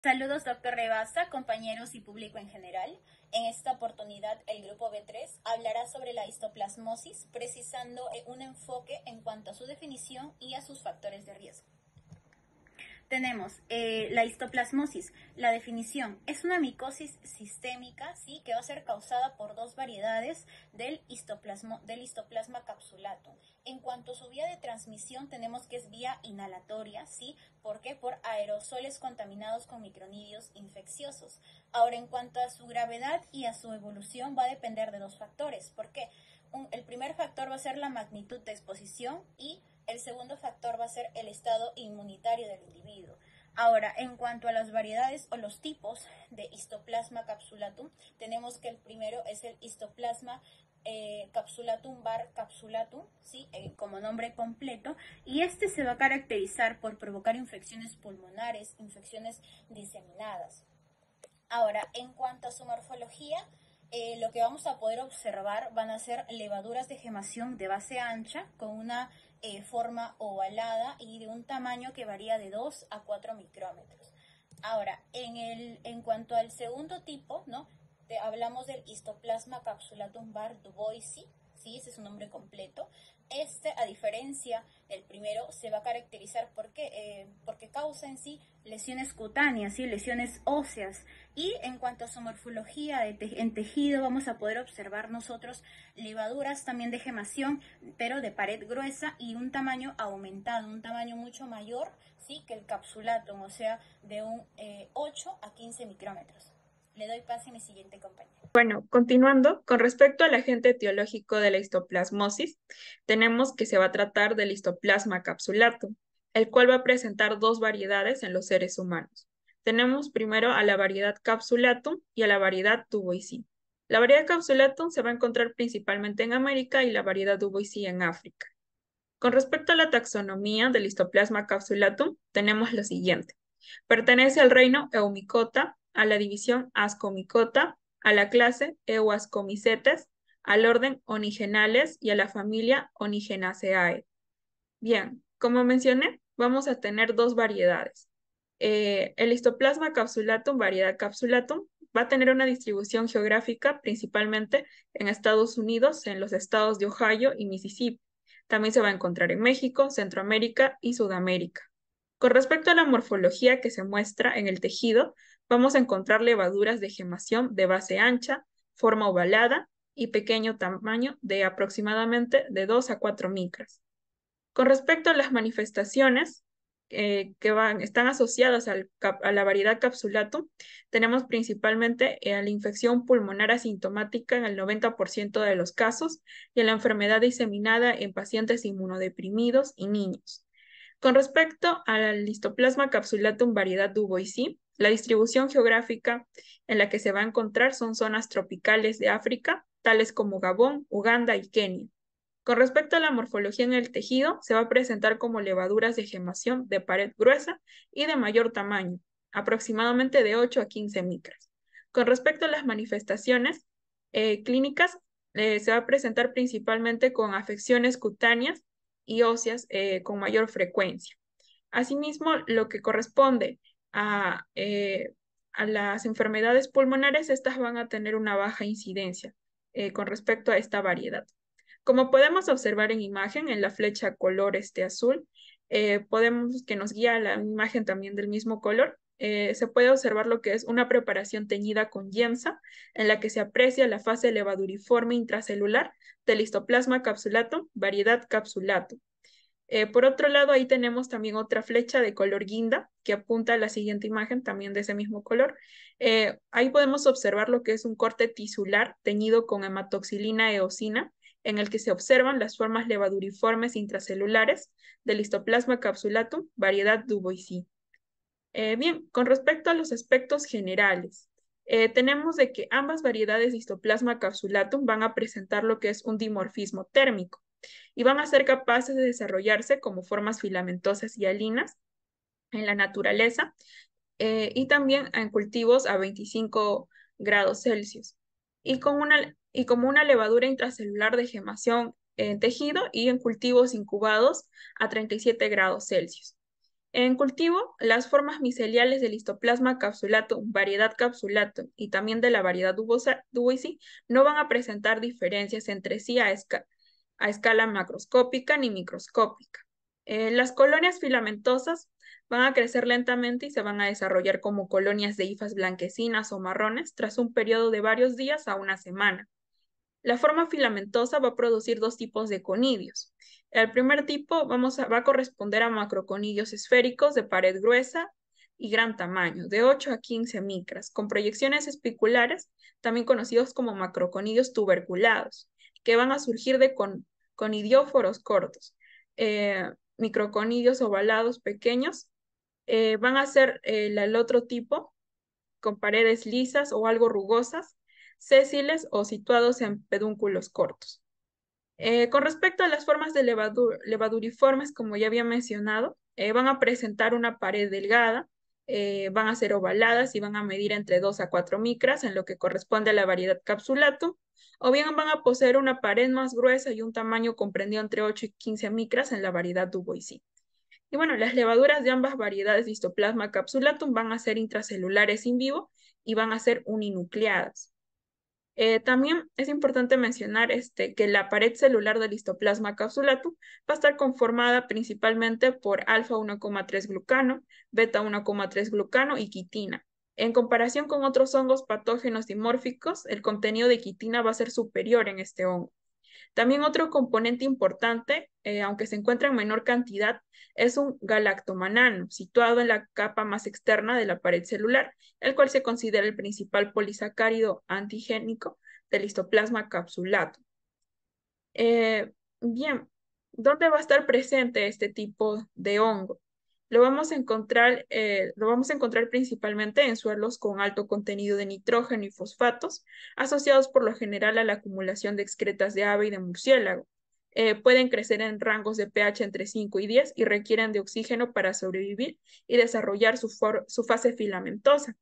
Saludos, doctor Rebasa, compañeros y público en general. En esta oportunidad, el grupo B3 hablará sobre la histoplasmosis, precisando un enfoque en cuanto a su definición y a sus factores de riesgo. Tenemos la histoplasmosis. La definición es una micosis sistémica, ¿sí?, que va a ser causada por dos variedades del histoplasma capsulatum. En cuanto a su vía de transmisión, tenemos que es vía inhalatoria, ¿sí? ¿Por qué? Por aerosoles contaminados con micronidios infecciosos. Ahora, en cuanto a su gravedad y a su evolución, va a depender de dos factores. ¿Por qué? El primer factor va a ser la magnitud de exposición y el segundo factor va a ser el estado inmunitario del individuo. Ahora, en cuanto a las variedades o los tipos de histoplasma capsulatum, tenemos que el primero es el histoplasma capsulatum var capsulatum, ¿sí? Como nombre completo, y este se va a caracterizar por provocar infecciones pulmonares, infecciones diseminadas. Ahora, en cuanto a su morfología, lo que vamos a poder observar van a ser levaduras de gemación de base ancha con una forma ovalada y de un tamaño que varía de 2 a 4 micrómetros. Ahora, en cuanto al segundo tipo, ¿no? Hablamos del histoplasma capsulatum var duboisi, ¿sí? Ese es su nombre completo. A diferencia del primero, se va a caracterizar porque causa en sí lesiones cutáneas, ¿sí? Lesiones óseas. Y en cuanto a su morfología en tejido, vamos a poder observar nosotros levaduras también de gemación, pero de pared gruesa y un tamaño aumentado, un tamaño mucho mayor, ¿sí?, que el capsulatum, o sea, de un 8 a 15 micrómetros. Le doy pase a mi siguiente compañero. Bueno, continuando, con respecto al agente etiológico de la histoplasmosis, tenemos que se va a tratar del histoplasma capsulatum, el cual va a presentar dos variedades en los seres humanos. Tenemos primero a la variedad capsulatum y a la variedad duboisí. La variedad capsulatum se va a encontrar principalmente en América y la variedad duboisí en África. Con respecto a la taxonomía del histoplasma capsulatum, tenemos lo siguiente. Pertenece al reino Eumycota, a la división Ascomycota, a la clase Euascomicetes, al orden Onigenales y a la familia Onigenaceae. Bien, como mencioné, vamos a tener dos variedades. El histoplasma capsulatum, variedad capsulatum, va a tener una distribución geográfica principalmente en Estados Unidos, en los estados de Ohio y Mississippi. También se va a encontrar en México, Centroamérica y Sudamérica. Con respecto a la morfología que se muestra en el tejido, vamos a encontrar levaduras de gemación de base ancha, forma ovalada y pequeño tamaño de aproximadamente de 2 a 4 micras. Con respecto a las manifestaciones están asociadas a la variedad capsulatum, tenemos principalmente a la infección pulmonar asintomática en el 90% de los casos y a la enfermedad diseminada en pacientes inmunodeprimidos y niños. Con respecto al histoplasma capsulatum variedad duboisí, la distribución geográfica en la que se va a encontrar son zonas tropicales de África, tales como Gabón, Uganda y Kenia. Con respecto a la morfología en el tejido, se va a presentar como levaduras de gemación de pared gruesa y de mayor tamaño, aproximadamente de 8 a 15 micras. Con respecto a las manifestaciones clínicas, se va a presentar principalmente con afecciones cutáneas y óseas con mayor frecuencia. Asimismo, lo que corresponde a las enfermedades pulmonares, estas van a tener una baja incidencia con respecto a esta variedad. Como podemos observar en imagen, en la flecha color azul, podemos que nos guía la imagen también del mismo color. Se puede observar lo que es una preparación teñida con Giemsa, en la que se aprecia la fase levaduriforme intracelular del histoplasma capsulatum, variedad capsulatum. Por otro lado, ahí tenemos también otra flecha de color guinda que apunta a la siguiente imagen, también de ese mismo color. Ahí podemos observar lo que es un corte tisular teñido con hematoxilina eosina, en el que se observan las formas levaduriformes intracelulares del histoplasma capsulatum, variedad duboisí. Bien, con respecto a los aspectos generales, tenemos de que ambas variedades de histoplasma capsulatum van a presentar lo que es un dimorfismo térmico y van a ser capaces de desarrollarse como formas filamentosas y alinas en la naturaleza y también en cultivos a 25 grados Celsius y como una levadura intracelular de gemación en tejido y en cultivos incubados a 37 grados Celsius. En cultivo, las formas miceliales del Histoplasma capsulatum, variedad capsulatum y también de la variedad duboisi no van a presentar diferencias entre sí a escala macroscópica ni microscópica. Las colonias filamentosas van a crecer lentamente y se van a desarrollar como colonias de hifas blanquecinas o marrones tras un periodo de varios días a una semana. La forma filamentosa va a producir dos tipos de conidios. El primer tipo va a corresponder a macroconidios esféricos de pared gruesa y gran tamaño, de 8 a 15 micras, con proyecciones espiculares, también conocidos como macroconidios tuberculados, que van a surgir de conidióforos cortos. Microconidios ovalados pequeños van a ser el otro tipo, con paredes lisas o algo rugosas, sésiles o situados en pedúnculos cortos. Con respecto a las formas de levaduriformes, como ya había mencionado, van a presentar una pared delgada, van a ser ovaladas y van a medir entre 2 a 4 micras en lo que corresponde a la variedad capsulatum, o bien van a poseer una pared más gruesa y un tamaño comprendido entre 8 y 15 micras en la variedad duboisi. Y bueno, las levaduras de ambas variedades de Histoplasma capsulatum van a ser intracelulares in vivo y van a ser uninucleadas. También es importante mencionar que la pared celular del Histoplasma capsulatum va a estar conformada principalmente por alfa 1,3 glucano, beta 1,3 glucano y quitina. En comparación con otros hongos patógenos dimórficos, el contenido de quitina va a ser superior en este hongo. También otro componente importante, aunque se encuentra en menor cantidad, es un galactomanano, situado en la capa más externa de la pared celular, el cual se considera el principal polisacárido antigénico del Histoplasma capsulatum. Bien, ¿dónde va a estar presente este tipo de hongo? Lo vamos a encontrar principalmente en suelos con alto contenido de nitrógeno y fosfatos, asociados por lo general a la acumulación de excretas de ave y de murciélago. Pueden crecer en rangos de pH entre 5 y 10 y requieren de oxígeno para sobrevivir y desarrollar su fase filamentosa.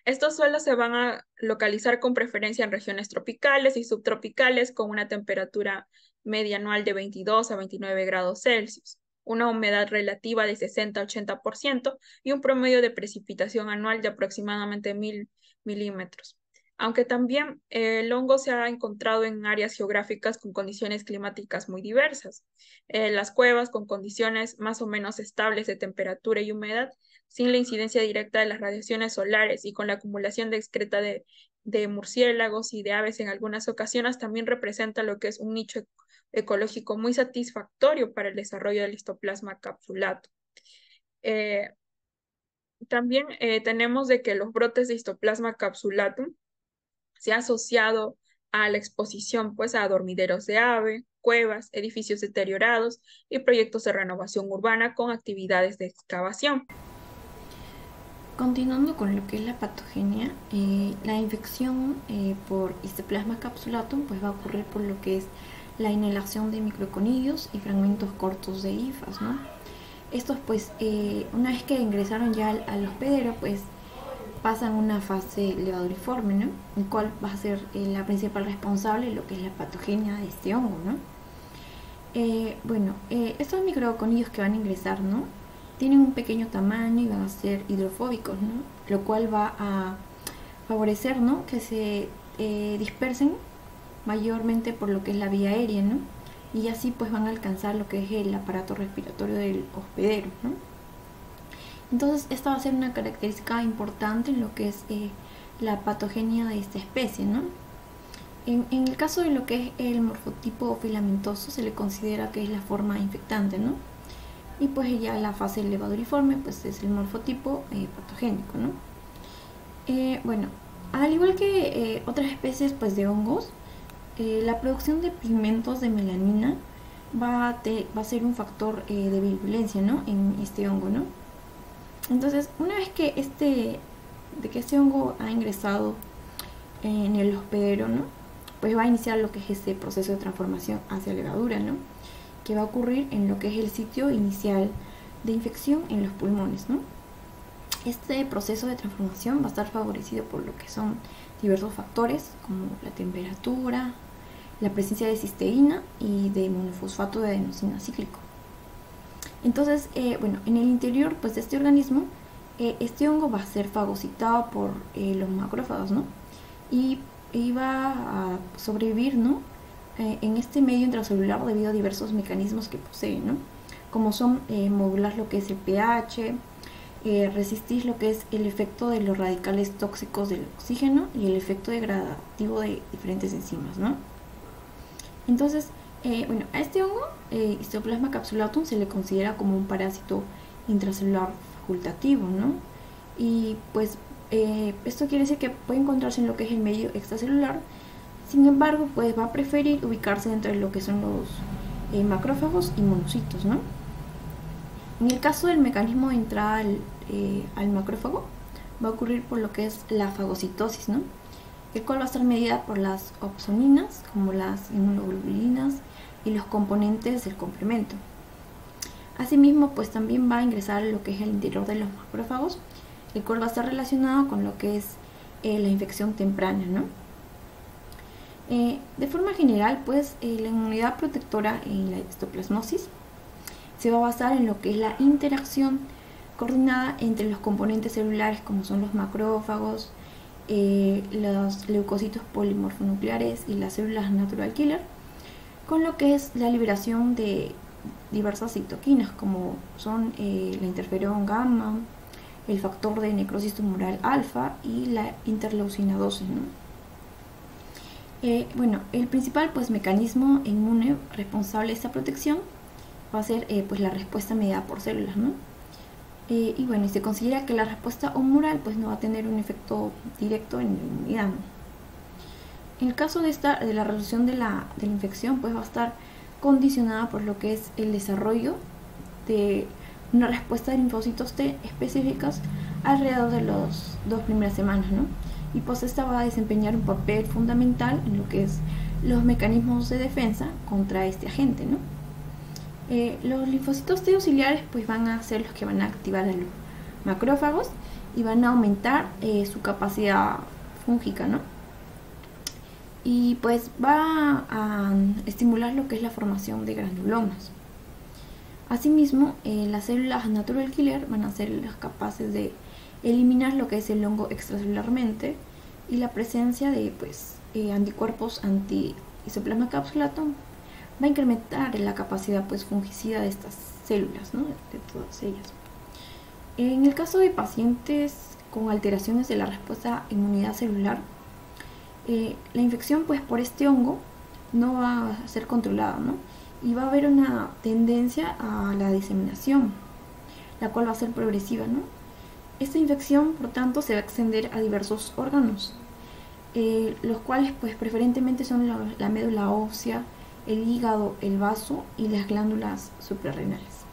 Estos suelos se van a localizar con preferencia en regiones tropicales y subtropicales con una temperatura media anual de 22 a 29 grados Celsius, una humedad relativa de 60 a 80% y un promedio de precipitación anual de aproximadamente 1000 milímetros. Aunque también el hongo se ha encontrado en áreas geográficas con condiciones climáticas muy diversas. Las cuevas con condiciones más o menos estables de temperatura y humedad sin la incidencia directa de las radiaciones solares y con la acumulación de excreta de murciélagos y de aves en algunas ocasiones, también representa lo que es un nicho ecológico muy satisfactorio para el desarrollo del Histoplasma capsulatum. También tenemos de que los brotes de Histoplasma capsulatum se ha asociado a la exposición pues, a dormideros de ave, cuevas, edificios deteriorados y proyectos de renovación urbana con actividades de excavación. Continuando con lo que es la patogenia, la infección por Histoplasma capsulatum pues va a ocurrir por lo que es la inhalación de microconidios y fragmentos cortos de hifas, ¿no? Estos pues una vez que ingresaron ya al hospedero pues pasan una fase levaduriforme, ¿no? El cual va a ser la principal responsable de lo que es la patogenia de este hongo, ¿no? Estos microconidios que van a ingresar, ¿no? Tienen un pequeño tamaño y van a ser hidrofóbicos, ¿no? Lo cual va a favorecer, ¿no? Que se dispersen mayormente por lo que es la vía aérea, ¿no? Y así pues van a alcanzar lo que es el aparato respiratorio del hospedero, ¿no? Entonces esta va a ser una característica importante en lo que es la patogenia de esta especie, ¿no? En el caso de lo que es el morfotipo filamentoso se le considera que es la forma infectante, ¿no? Y pues ya la fase levaduriforme pues es el morfotipo patogénico, ¿no? Al igual que otras especies pues de hongos, la producción de pigmentos de melanina va a ser un factor de virulencia, ¿no? En este hongo, ¿no? Entonces, una vez que este hongo ha ingresado en el hospedero, ¿no? Pues va a iniciar lo que es este proceso de transformación hacia levadura, ¿no? Que va a ocurrir en lo que es el sitio inicial de infección en los pulmones, ¿no? Este proceso de transformación va a estar favorecido por lo que son diversos factores como la temperatura, la presencia de cisteína y de monofosfato de adenosina cíclico. Entonces, bueno, en el interior pues, de este organismo, este hongo va a ser fagocitado por los macrófagos, ¿no? Y va a sobrevivir, ¿no? En este medio intracelular debido a diversos mecanismos que posee, ¿no? Como son modular lo que es el pH, resistir lo que es el efecto de los radicales tóxicos del oxígeno y el efecto degradativo de diferentes enzimas, ¿no? Entonces, bueno, a este hongo, Histoplasma capsulatum, se le considera como un parásito intracelular facultativo, ¿no? Y pues esto quiere decir que puede encontrarse en lo que es el medio extracelular. Sin embargo, pues va a preferir ubicarse dentro de lo que son los macrófagos y monocitos, ¿no? En el caso del mecanismo de entrada al macrófago, va a ocurrir por lo que es la fagocitosis, ¿no? El cual va a estar medida por las opsoninas, como las inmunoglobulinas y los componentes del complemento. Asimismo, pues también va a ingresar lo que es el interior de los macrófagos, el cual va a estar relacionado con lo que es la infección temprana, ¿no? De forma general, pues la inmunidad protectora en la histoplasmosis se va a basar en lo que es la interacción coordinada entre los componentes celulares como son los macrófagos, los leucocitos polimorfonucleares y las células natural killer, con lo que es la liberación de diversas citoquinas como son la interferón gamma, el factor de necrosis tumoral alfa y la interleucina 12, ¿no? Bueno, el principal pues, mecanismo inmune responsable de esta protección va a ser pues, la respuesta mediada por células, ¿no? Y bueno, se considera que la respuesta humoral pues, no va a tener un efecto directo en la inmunidad, ¿no? En el caso de la resolución de la infección, pues va a estar condicionada por lo que es el desarrollo de una respuesta de linfocitos T específicas alrededor de las 2 primeras semanas, ¿no? Y pues esta va a desempeñar un papel fundamental en lo que es los mecanismos de defensa contra este agente, ¿no? Los linfocitos T auxiliares pues van a ser los que van a activar a los macrófagos y van a aumentar su capacidad fúngica, ¿no? Y pues va a estimular lo que es la formación de granulomas. Asimismo, las células natural killer van a ser las capaces de eliminar lo que es el hongo extracelularmente y la presencia de pues, anticuerpos anti-Histoplasma capsulatum va a incrementar la capacidad pues, fungicida de estas células, ¿no? De todas ellas. En el caso de pacientes con alteraciones de la respuesta a inmunidad celular, la infección pues, por este hongo no va a ser controlada, ¿no? Y va a haber una tendencia a la diseminación, la cual va a ser progresiva, ¿no? Esta infección, por tanto, se va a extender a diversos órganos, los cuales pues preferentemente son la médula ósea, el hígado, el vaso y las glándulas suprarrenales.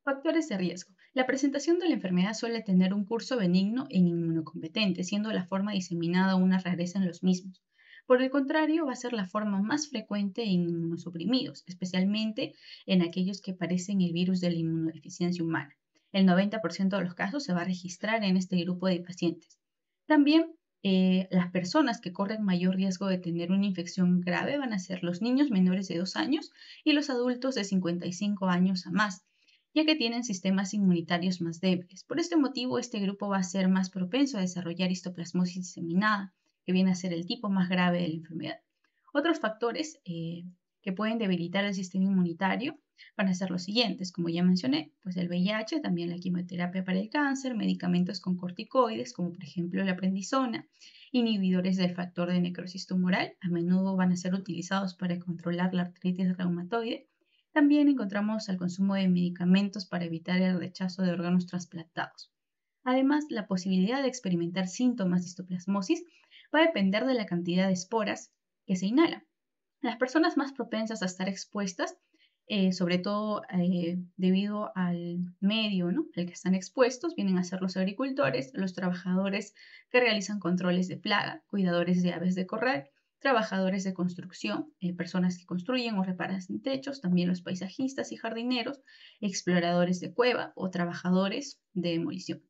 Factores de riesgo. La presentación de la enfermedad suele tener un curso benigno e inmunocompetente, siendo la forma diseminada una rareza en los mismos. Por el contrario, va a ser la forma más frecuente en inmunosuprimidos, especialmente en aquellos que padecen el virus de la inmunodeficiencia humana. El 90% de los casos se va a registrar en este grupo de pacientes. También las personas que corren mayor riesgo de tener una infección grave van a ser los niños menores de 2 años y los adultos de 55 años a más, ya que tienen sistemas inmunitarios más débiles. Por este motivo, este grupo va a ser más propenso a desarrollar histoplasmosis diseminada, que viene a ser el tipo más grave de la enfermedad. Otros factores que pueden debilitar el sistema inmunitario van a ser los siguientes, como ya mencioné, pues el VIH, también la quimioterapia para el cáncer, medicamentos con corticoides, como por ejemplo la prednisona, inhibidores del factor de necrosis tumoral, a menudo van a ser utilizados para controlar la artritis reumatoide. También encontramos el consumo de medicamentos para evitar el rechazo de órganos trasplantados. Además, la posibilidad de experimentar síntomas de histoplasmosis va a depender de la cantidad de esporas que se inhalan. Las personas más propensas a estar expuestas, sobre todo debido al medio, ¿no?, al que están expuestos, vienen a ser los agricultores, los trabajadores que realizan controles de plaga, cuidadores de aves de corral, trabajadores de construcción, personas que construyen o reparan techos, también los paisajistas y jardineros, exploradores de cueva o trabajadores de demolición.